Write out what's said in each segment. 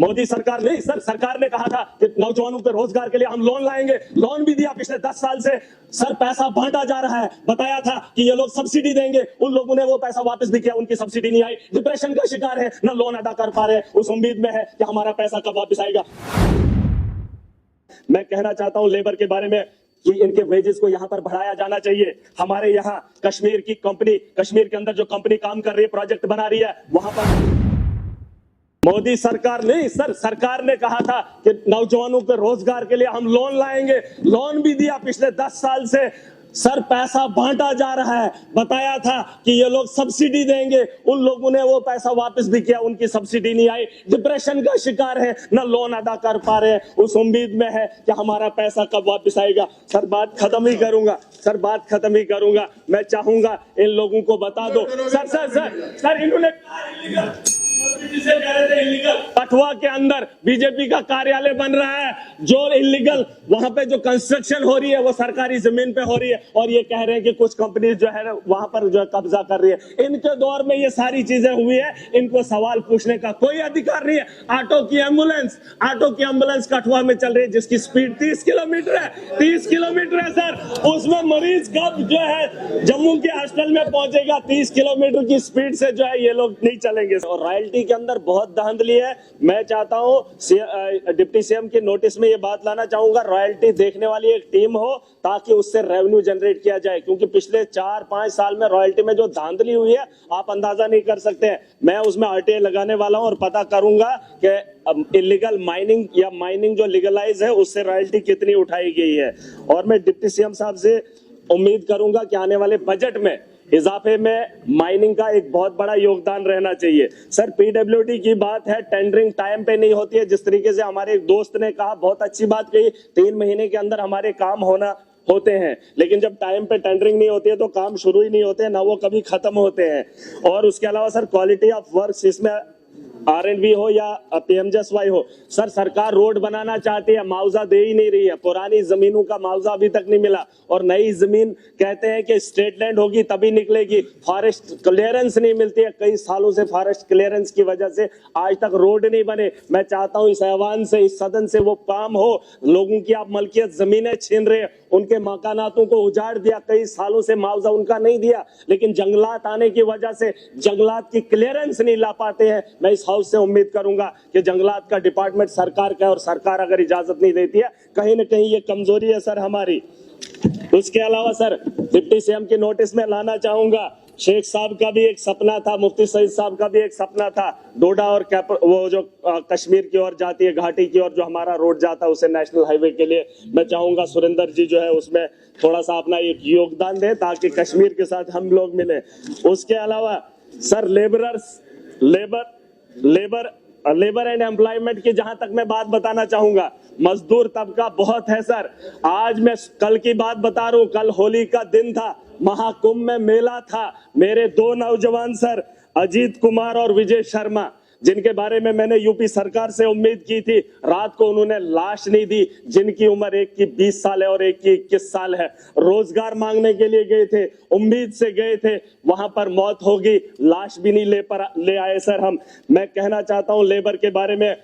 मोदी सरकार नहीं सर, सरकार ने कहा था कि नौजवानों के रोजगार के लिए हम लोन लाएंगे, लोन भी दिया पिछले 10 साल से। सर पैसा बांटा जा रहा है, बताया था कि ये लोग सब्सिडी देंगे, उन लोगों ने वो पैसा वापस भी किया, उनकी सब्सिडी नहीं आई, डिप्रेशन का शिकार है, न लोन अदा कर पा रहे, उस उम्मीद में है कि हमारा पैसा कब वापस आएगा। मैं कहना चाहता हूं लेबर के बारे में कि इनके वेजेस को यहाँ पर बढ़ाया जाना चाहिए। हमारे यहाँ कश्मीर की कंपनी, कश्मीर के अंदर जो कंपनी काम कर रही है, प्रोजेक्ट बना रही है, वहां पर मोदी सरकार नहीं सर, सरकार ने कहा था कि नौजवानों के रोजगार के लिए हम लोन लाएंगे, लोन भी दिया पिछले 10 साल से। सर पैसा बांटा जा रहा है, बताया था कि ये लोग सब्सिडी देंगे, उन लोगों ने वो पैसा वापस भी किया, उनकी सब्सिडी नहीं आई, डिप्रेशन का शिकार है, न लोन अदा कर पा रहे, उस उम्मीद में है कि हमारा पैसा कब वापस आएगा। सर बात खत्म ही करूंगा, सर बात खत्म ही करूंगा। मैं चाहूंगा इन लोगों को बता दो सर सर सर सर इन्होंने जिसे कह रहे थे इलीगल, कठुआ के अंदर बीजेपी का कार्यालय बन रहा है, जो इलीगल, वहां पे जो कंस्ट्रक्शन हो रही है वो सरकारी जमीन पे हो रही है, और ये कह रहे हैं कि कुछ कंपनी जो है वहां पर जो कब्जा कर रही है। इनके दौर में ये सारी चीजें हुई है, इनको सवाल पूछने का कोई अधिकार नहीं है। ऑटो की एम्बुलेंस कठुआ में चल रही है, जिसकी स्पीड 30 किलोमीटर है, 30 किलोमीटर है सर, उसमें मरीज कब जो है जम्मू के हॉस्पिटल में पहुंचेगा? 30 किलोमीटर की स्पीड से जो है ये लोग नहीं चलेंगे। और रॉयल्टी के अंदर बहुत धांधली है। मैं चाहता हूं डिप्टी सीएम के नोटिस में ये बात लाना चाहूंगा, रॉयल्टी देखने वाली एक टीम हो ताकि उससे रेवेन्यू जनरेट किया जाए, क्योंकि पिछले 4-5 साल में रॉयल्टी में जो धांधली हुई है आप अंदाजा नहीं कर सकते हैं। मैं उसमें आरटीआई लगाने वाला हूं और पता करूंगा कि इलीगल माइनिंग या माइनिंग जो लीगलाइज है उससे रॉयल्टी कितनी उठाई गई है। और मैं डिप्टी सीएम साहब से उम्मीद करूंगा कि आने वाले बजट में इजाफे में माइनिंग का एक बहुत बड़ा योगदान रहना चाहिए। सर पीडब्ल्यूडी की बात है, टेंडरिंग टाइम पे नहीं होती है, जिस तरीके से हमारे एक दोस्त ने कहा, बहुत अच्छी बात कही, 3 महीने के अंदर हमारे काम होते हैं, लेकिन जब टाइम पे टेंडरिंग नहीं होती है तो काम शुरू ही नहीं होते हैं, ना वो कभी खत्म होते हैं। और उसके अलावा सर क्वालिटी ऑफ वर्क, इसमें R&B हो या PMJSY हो, सर सरकार रोड बनाना चाहती है, मुआवजा दे ही नहीं रही है, पुरानी जमीनों का मुआवजा अभी तक नहीं मिला, और नई जमीन कहते हैं कि स्टेट लैंड होगी तभी निकलेगी, फॉरेस्ट क्लियरेंस नहीं मिलती है, कई सालों से फॉरेस्ट क्लियरेंस की वजह से आज तक रोड नहीं बने। मैं चाहता हूं इस ऐवान से, इस सदन से वो काम हो। लोगों की आप मलकियत जमीनें छीन रहे, उनके मकानातों को उजाड़ दिया, कई सालों से मुआवजा उनका नहीं दिया, लेकिन जंगलात आने की वजह से जंगलात की क्लियरेंस नहीं ला पाते हैं। मैं इस हाउस से उम्मीद करूंगा कि जंगलात का डिपार्टमेंट सरकार का है, और सरकार अगर इजाजत नहीं देती है, कहीं ना कहीं ये कमजोरी है सर हमारी। उसके अलावा सर डिप्टी सीएम के नोटिस में लाना चाहूंगा, शेख साहब का भी एक सपना था, मुफ्ती सईद साहब का भी एक सपना था, डोडा और वो जो कश्मीर की ओर जाती है, घाटी की ओर जो हमारा रोड जाता है उसे नेशनल हाईवे के लिए, मैं चाहूंगा सुरेंद्र जी जो है उसमें थोड़ा सा अपना एक योगदान दे ताकि कश्मीर के साथ हम लोग मिले। उसके अलावा सर लेबर एंड एम्प्लॉयमेंट की जहां तक मैं बात बताना चाहूंगा, मजदूर तबका बहुत है सर। आज मैं कल की बात बता रहा हूं, कल होली का दिन था, महाकुंभ में मेला था, मेरे 2 नौजवान सर अजीत कुमार और विजय शर्मा, जिनके बारे में मैंने यूपी सरकार से उम्मीद की थी, रात को उन्होंने लाश नहीं दी, जिनकी उम्र एक की 20 साल है और एक की 21 साल है, रोजगार मांगने के लिए गए थे, उम्मीद से गए थे, वहां पर मौत होगी, लाश भी नहीं ले आए सर हम। मैं कहना चाहता हूं लेबर के बारे में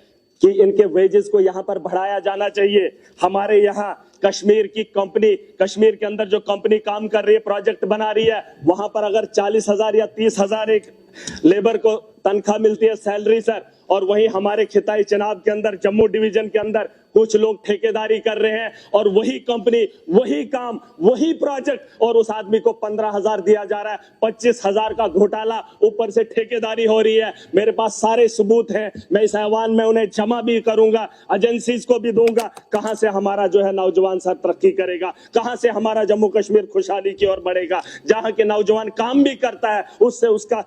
कि इनके वेजेस को यहाँ पर बढ़ाया जाना चाहिए। हमारे यहाँ कश्मीर की कंपनी, कश्मीर के अंदर जो कंपनी काम कर रही है, प्रोजेक्ट बना रही है, वहां पर अगर 40,000 या 30,000 एक लेबर को तनख्वाह मिलती है, सैलरी सर, और वहीं हमारे खिताई चनाब के अंदर, जम्मू डिवीजन के अंदर कुछ लोग ठेकेदारी कर रहे हैं, और वही कंपनी, वही काम, वही प्रोजेक्ट, और उस आदमी को 15,000 दिया जा रहा है, 25,000 का घोटाला, ऊपर से ठेकेदारी हो रही है। मेरे पास सारे सबूत हैं, मैं इस ऐवान में उन्हें जमा भी करूंगा, एजेंसीज को भी दूंगा। कहां से हमारा जो है नौजवान सर तरक्की करेगा, कहां से हमारा जम्मू कश्मीर खुशहाली की ओर बढ़ेगा? जहां के नौजवान काम भी करता है, उससे उसका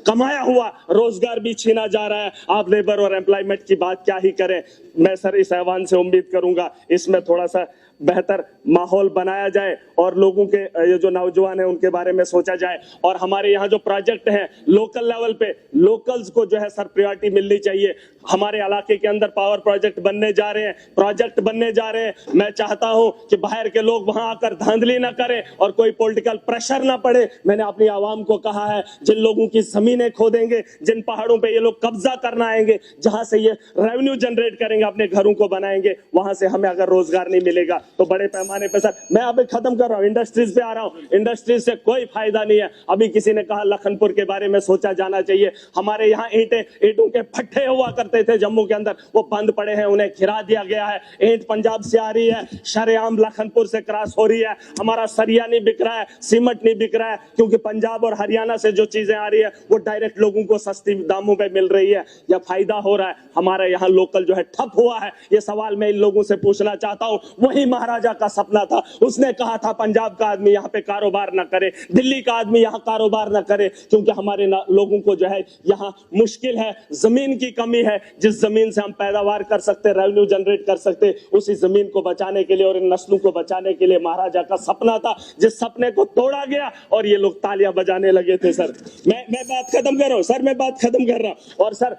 कमाया हुआ रोजगार भी छीना जा रहा है। आप लेबर और एम्प्लॉयमेंट की बात क्या ही करें। मैं सर इस ऐवान से उम्मीद करूंगा इसमें थोड़ा सा बेहतर माहौल बनाया जाए और लोगों के ये जो नौजवान है उनके बारे में सोचा जाए। और हमारे यहाँ जो प्रोजेक्ट है लोकल लेवल पे, लोकल्स को जो है सर प्रायोरिटी मिलनी चाहिए। हमारे इलाके के अंदर पावर प्रोजेक्ट बनने जा रहे हैं, मैं चाहता हूं कि बाहर के लोग वहां आकर धांधली ना करें और कोई पॉलिटिकल प्रेशर ना पड़े। मैंने अपनी आवाम को कहा है, जिन लोगों की जमीनें खोदेंगे, जिन पहाड़ों पे ये लोग कब्जा करना आएंगे, जहां से ये रेवेन्यू जनरेट करेंगे, अपने घरों को बनाएंगे, वहां से हमें अगर रोजगार नहीं मिलेगा तो बड़े पैमाने पे सर मैं अभी खत्म कर रहा हूं, इंडस्ट्रीज पे आ रहा हूं। इंडस्ट्रीज से कोई फायदा नहीं है। अभी किसी ने कहा लखनपुर के बारे में सोचा जाना चाहिए। हमारे यहाँ ईंटों के भट्ठे हुआ करते थे जम्मू के अंदर, वो बंद पड़े हैं, उन्हें गिरा दिया गया है। ईंट पंजाब से आ रही है, शरेआम लखनपुर से क्रॉस हो रही है। हमारा सरिया नहीं बिक रहा है, सीमेंट नहीं बिक रहा है, क्योंकि पंजाब और हरियाणा से जो चीजें आ रही है वो डायरेक्ट लोगों को सस्ती दामों पे मिल रही है, या फायदा हो रहा है। हमारे यहाँ लोकल जो है ठप हुआ है। ये सवाल मैं इन लोगों से पूछना चाहता हूँ। वही महाराजा का सपना था, उसने कहा था पंजाब का आदमी यहाँ पे कारोबार ना करे, दिल्ली का आदमी यहाँ कारोबार ना करे, क्योंकि हमारे लोगों को जो है यहाँ मुश्किल है, जमीन की कमी है। जिस जमीन से हम पैदावार कर सकते, रेवेन्यू जनरेट कर सकते, उसी जमीन को बचाने के लिए और इन नस्लों को बचाने के लिए महाराजा का सपना था, जिस सपने को तोड़ा गया और ये लोग तालियां बजाने लगे थे। सर मैं बात खत्म कर रहा हूं, और सर